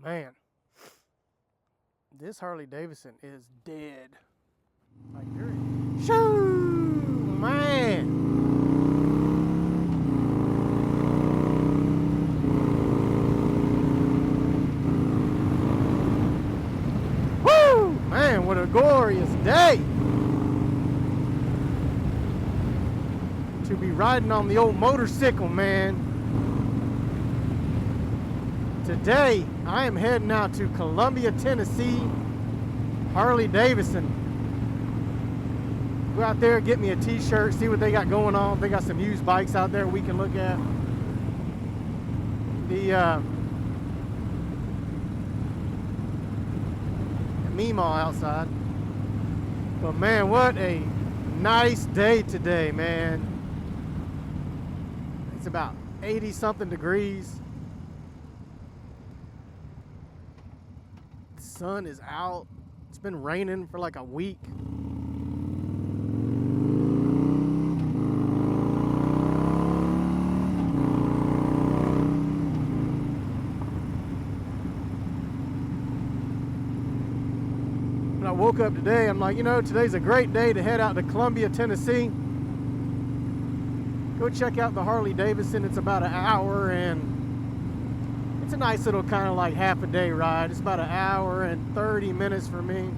Man, this Harley Davidson is dead. Like, shoo, man. Woo, man, what a glorious day to be riding on the old motorcycle, man. Today, I am heading out to Columbia, Tennessee, Harley Davidson. Go out there, get me a t-shirt, see what they got going on. They got some used bikes out there we can look at. The Meemaw outside. But man, what a nice day today, man. It's about 80 something degrees. Sun is out. It's been raining for like a week. When I woke up today, I'm like, today's a great day to head out to Columbia, Tennessee. Go check out the Harley Davidson. It's about an hour, and it's a nice little kind of like half a day ride. It's about an hour and 30 minutes for me.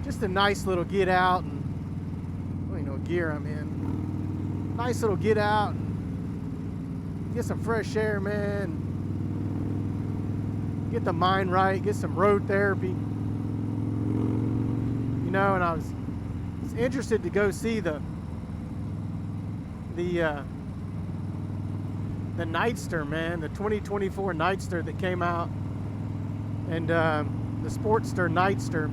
Just a nice little get out, and I don't even know what gear I'm in. Nice little get out, and get some fresh air, man. Get the mind right, get some road therapy. And I was interested to go see the nightster, man, the 2024 nightster that came out, and the Sportster nightster,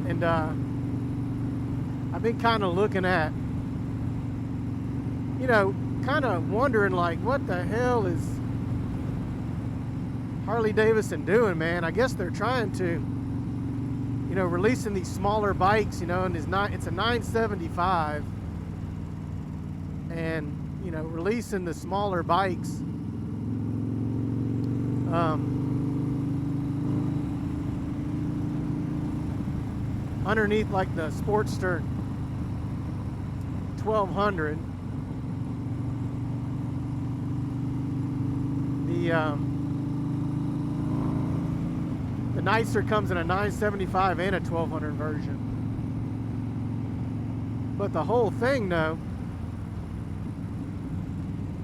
and I've been kind of looking at, kind of wondering, like, what the hell is Harley Davidson doing, man? I guess they're trying to, releasing these smaller bikes, and it's a 975. And releasing the smaller bikes underneath, like the Sportster 1200. The nightster comes in a 975 and a 1200 version. But the whole thing, though,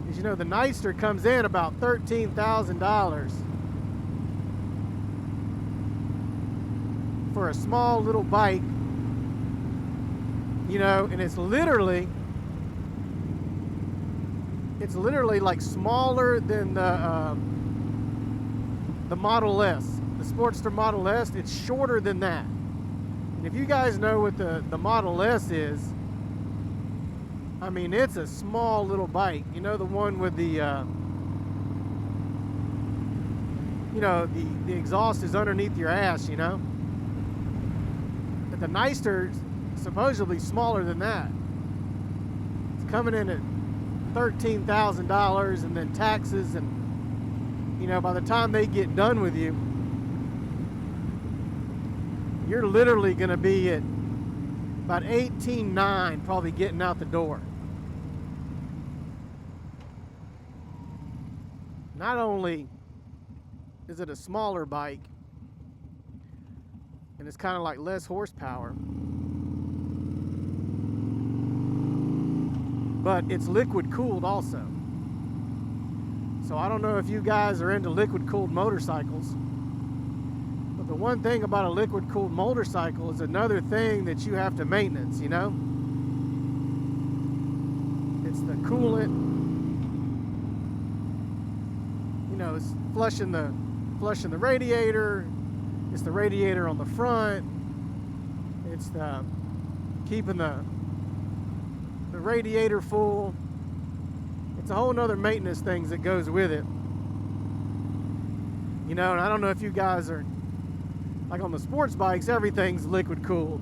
is, the nightster comes in about $13,000 for a small little bike, and it's literally like smaller than the Model S, the Sportster Model S. It's shorter than that. And if you guys know what the Model S is, I mean, it's a small little bike. The one with the, the exhaust is underneath your ass, But the nightster's supposedly smaller than that. It's coming in at $13,000, and then taxes, and, by the time they get done with you, you're literally going to be at about 18.9, probably getting out the door. Not only is it a smaller bike, and it's kind of like less horsepower, but it's liquid cooled also. So I don't know if you guys are into liquid cooled motorcycles, but the one thing about a liquid cooled motorcycle is another thing that you have to maintenance, It's the coolant. It's flushing the radiator. It's the radiator on the front. It's the keeping the radiator full. It's a whole nother maintenance things that goes with it. And I don't know if you guys are like on the sports bikes, everything's liquid cooled.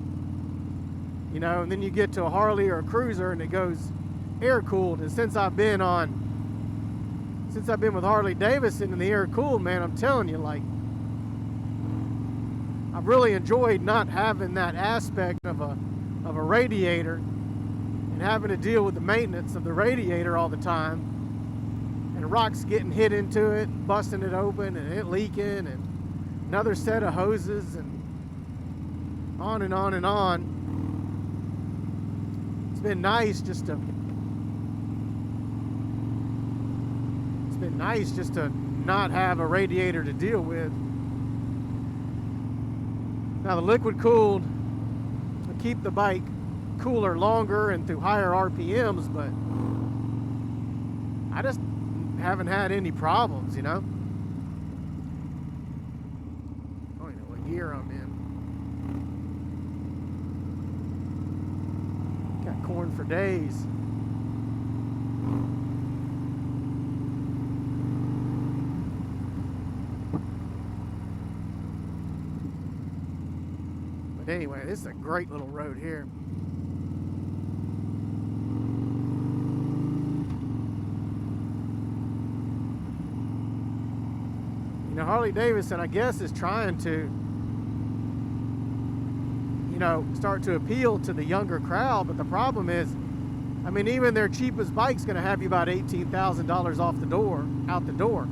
And then you get to a Harley or a Cruiser and it goes air cooled. And since I've been on since I've been with Harley Davidson and the air cooled, man, I'm telling you, like, I've really enjoyed not having that aspect of a radiator and having to deal with the maintenance of the radiator all the time, and rocks getting hit into it, busting it open, and it leaking, and another set of hoses, and on and on and on. It's been nice just to not have a radiator to deal with. Now the liquid cooled will keep the bike cooler longer and through higher RPMs, but I just haven't had any problems, you know. I don't even know what gear I'm in. Got corn for days. But anyway, this is a great little road here. You know, Harley Davidson, I guess, is trying to, you know, start to appeal to the younger crowd, but the problem is, I mean, even their cheapest bike's going to have you about $18,000 out the door.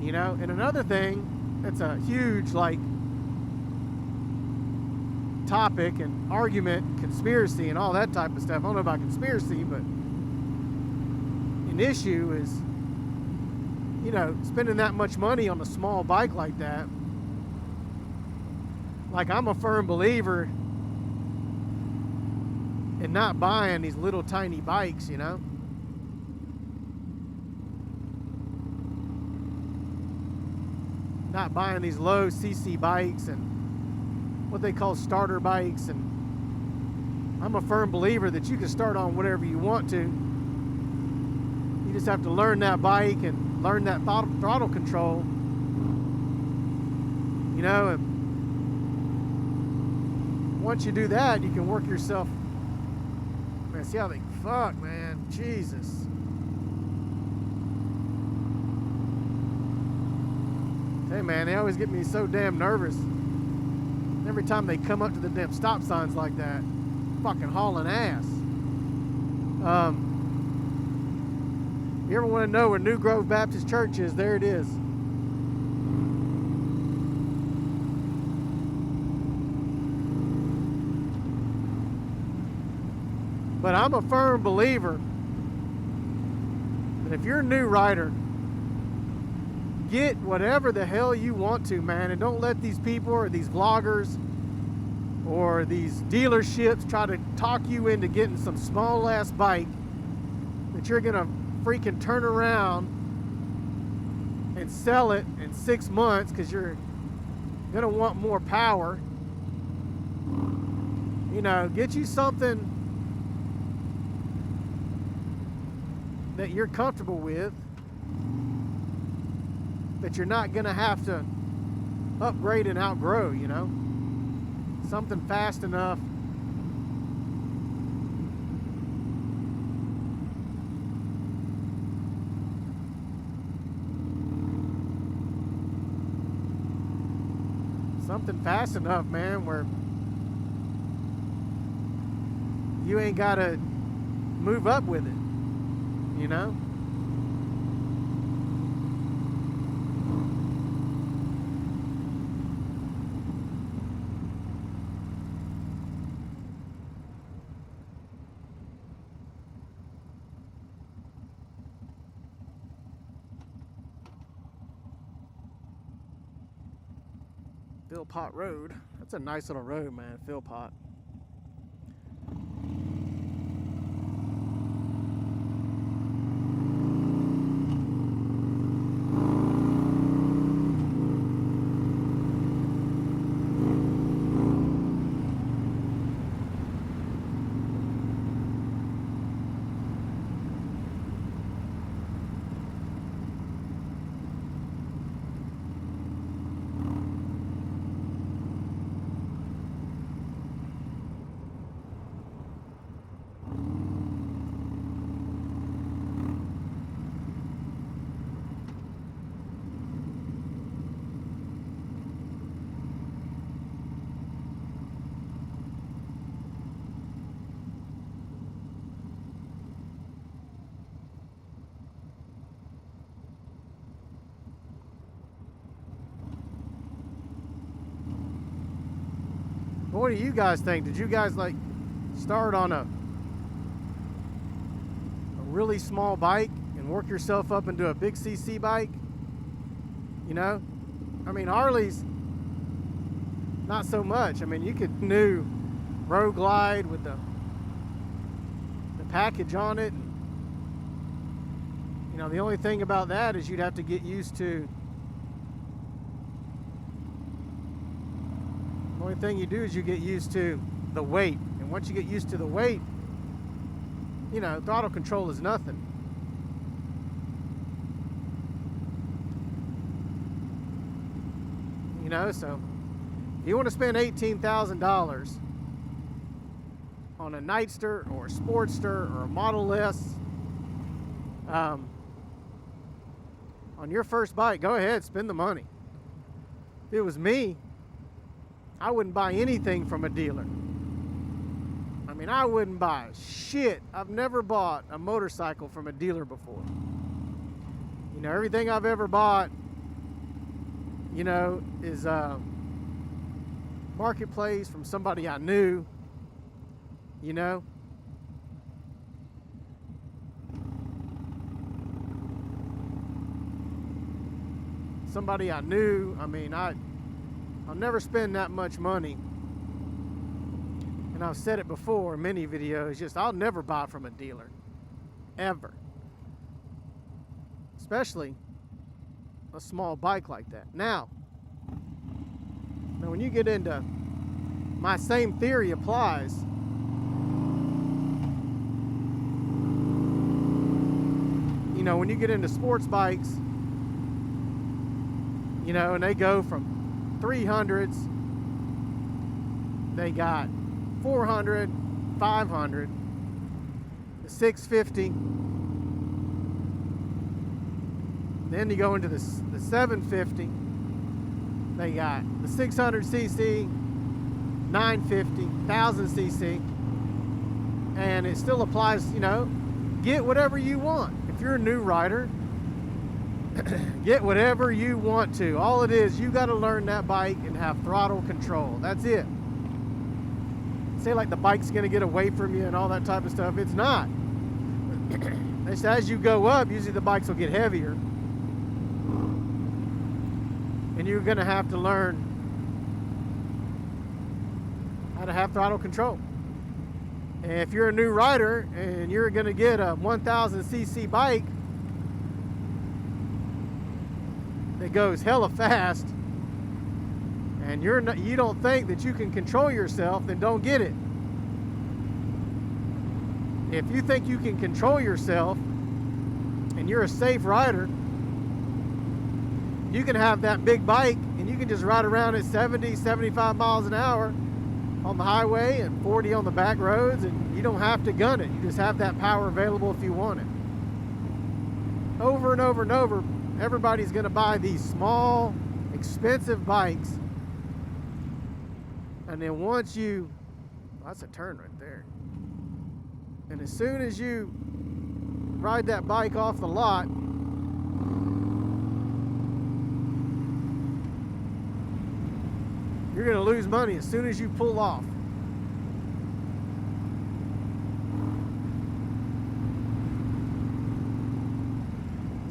You know, and another thing, that's a huge, like, topic and argument, conspiracy and all that type of stuff. I don't know about conspiracy, but an issue is, you know, spending that much money on a small bike like that. Like, I'm a firm believer in not buying these little tiny bikes, you know. Not buying these low cc bikes and what they call starter bikes. And I'm a firm believer that you can start on whatever you want to. You just have to learn that bike and learn that throttle control, you know, and once you do that, you can work yourself. Man, see how they fuck, man, Jesus. Hey, man, they always get me so damn nervous. Every time they come up to the damn stop signs like that, fucking hauling ass. You ever want to know where New Grove Baptist Church is? There it is. But I'm a firm believer that if you're a new rider, get whatever the hell you want to, man, and don't let these people or these vloggers or these dealerships try to talk you into getting some small ass bike that you're gonna freaking turn around and sell it in 6 months because you're gonna want more power. You know, get you something that you're comfortable with, that you're not gonna have to upgrade and outgrow, you know. Something fast enough. Something fast enough, man, where you ain't gotta move up with it, you know. Philpott Road. That's a nice little road, man, Philpott. what do you guys think? Did you guys like start on a really small bike and work yourself up into a big CC bike? You know, I mean, Harley's not so much. I mean, you could new Road Glide with the package on it, and you know, the only thing about that is you'd have to get used to. The only thing you do is you get used to the weight, and once you get used to the weight, you know, throttle control is nothing. You know, so if you want to spend $18,000 on a Nightster or a Sportster or a Model S on your first bike, go ahead, spend the money. If it was me, I wouldn't buy anything from a dealer. I mean, I wouldn't buy shit. I've never bought a motorcycle from a dealer before. You know, everything I've ever bought, you know, is marketplace from somebody I knew, you know. Somebody I knew. I mean, I'll never spend that much money. And I've said it before in many videos, just I'll never buy from a dealer. Ever. Especially a small bike like that. Now when you get into, my same theory applies. You know, when you get into sports bikes, you know, and they go from 300s, they got 400, 500, the 650. Then you go into the 750. They got the 600cc, 950, 1000cc, and it still applies. You know, get whatever you want. If you're a new rider, get whatever you want to. All it is, you got to learn that bike and have throttle control. That's it. Say like the bike's gonna get away from you and all that type of stuff. It's not. It's as you go up, usually the bikes will get heavier, and you're gonna have to learn how to have throttle control. And if you're a new rider and you're gonna get a 1000cc bike that goes hella fast, and you don't think that you can control yourself, then don't get it. If you think you can control yourself and you're a safe rider, you can have that big bike and you can just ride around at 70, 75 miles an hour on the highway and 40 on the back roads, and you don't have to gun it. You just have that power available if you want it. Over and over and over, everybody's gonna buy these small, expensive bikes. And then once you, that's a turn right there. And as soon as you ride that bike off the lot, you're gonna lose money as soon as you pull off.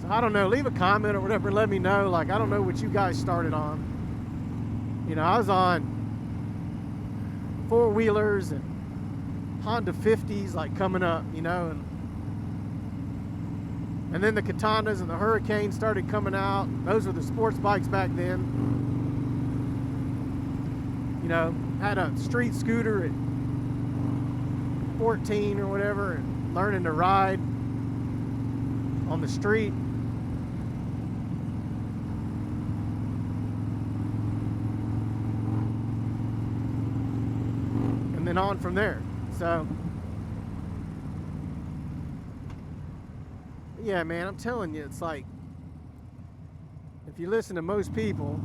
So I don't know, leave a comment or whatever, let me know. Like, I don't know what you guys started on. You know, I was on four-wheelers and Honda 50s like coming up, you know, and then the Katanas and the Hurricanes started coming out. Those were the sports bikes back then. You know, had a street scooter at 14 or whatever, and learning to ride on the street. And then on from there. So yeah, man, I'm telling you, it's like, if you listen to most people,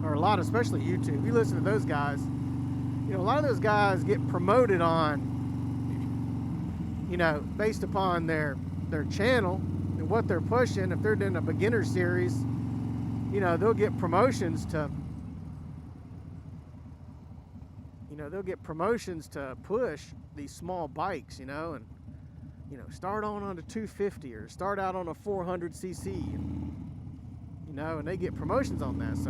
or a lot, especially YouTube, you listen to those guys, you know, a lot of those guys get promoted on, you know, based upon their channel and what they're pushing. If they're doing a beginner series, you know, they'll get promotions to they'll get promotions to push these small bikes, and start on a 250 or start out on a 400cc, and they get promotions on that. So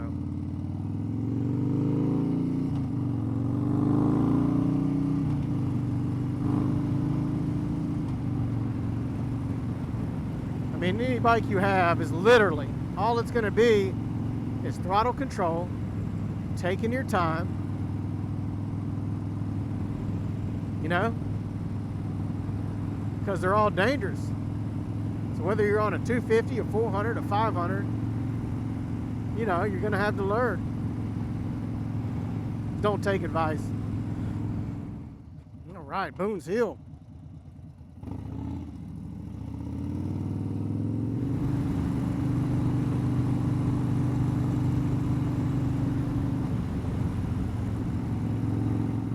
I mean, any bike you have is literally all it's going to be is throttle control, taking your time, because they're all dangerous. So whether you're on a 250, a 400, a 500, you're going to have to learn. Don't take advice. All right, Boone's Hill.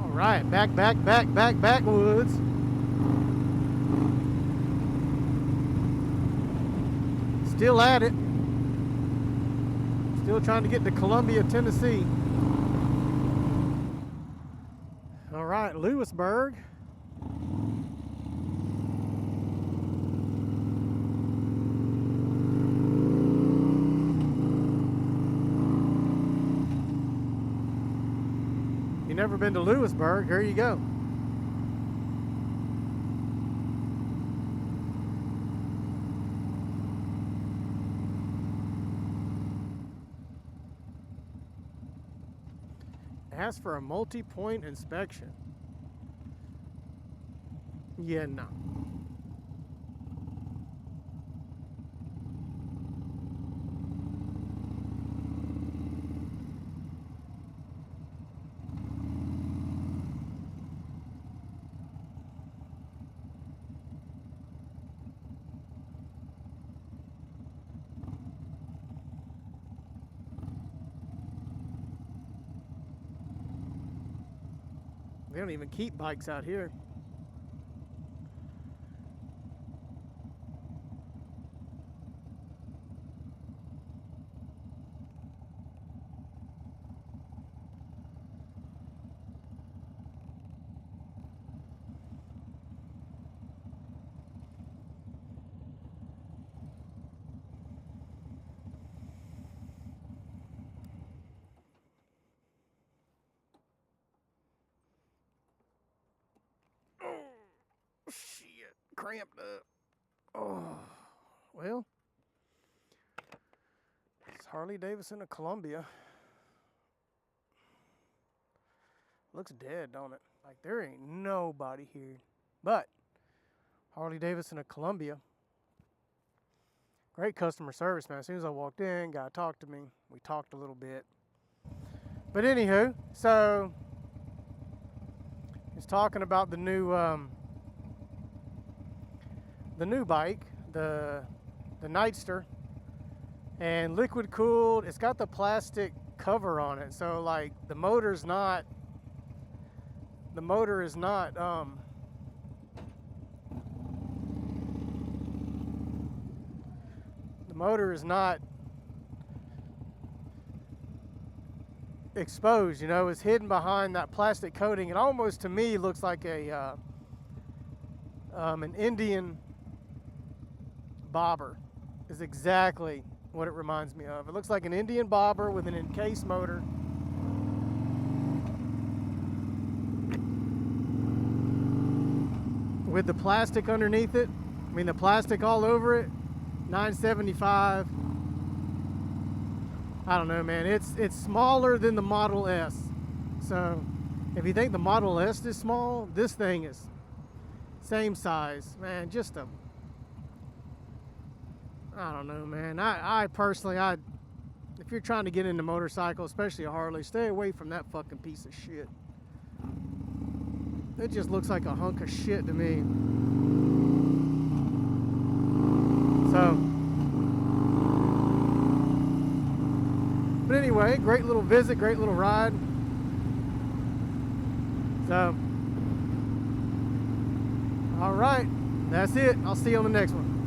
All right, backwoods. Still at it. Still trying to get to Columbia, Tennessee. All right, Lewisburg. You never been to Lewisburg? Here you go. Ask for a multi-point inspection. Yeah, no. They don't even keep bikes out here. Shit, cramped up. Oh, well, it's Harley Davidson of Columbia. Looks dead, don't it? Like there ain't nobody here. But Harley Davidson of Columbia. Great customer service, man. As soon as I walked in, guy talked to me. We talked a little bit. But anywho, so he's talking about the new bike, the nightster, and liquid cooled. It's got the plastic cover on it, so like the motor is not exposed, it's hidden behind that plastic coating. It almost to me looks like an Indian bobber is exactly what it reminds me of. It looks like an Indian bobber with an encased motor. With the plastic underneath it. I mean the plastic all over it. $975. I don't know, man. It's smaller than the Model S. So if you think the Model S is small, this thing is same size. Man, I don't know, man. I personally, if you're trying to get into motorcycles, especially a Harley, stay away from that fucking piece of shit. It just looks like a hunk of shit to me. So, but anyway, great little visit, great little ride. So, all right, that's it. I'll see you on the next one.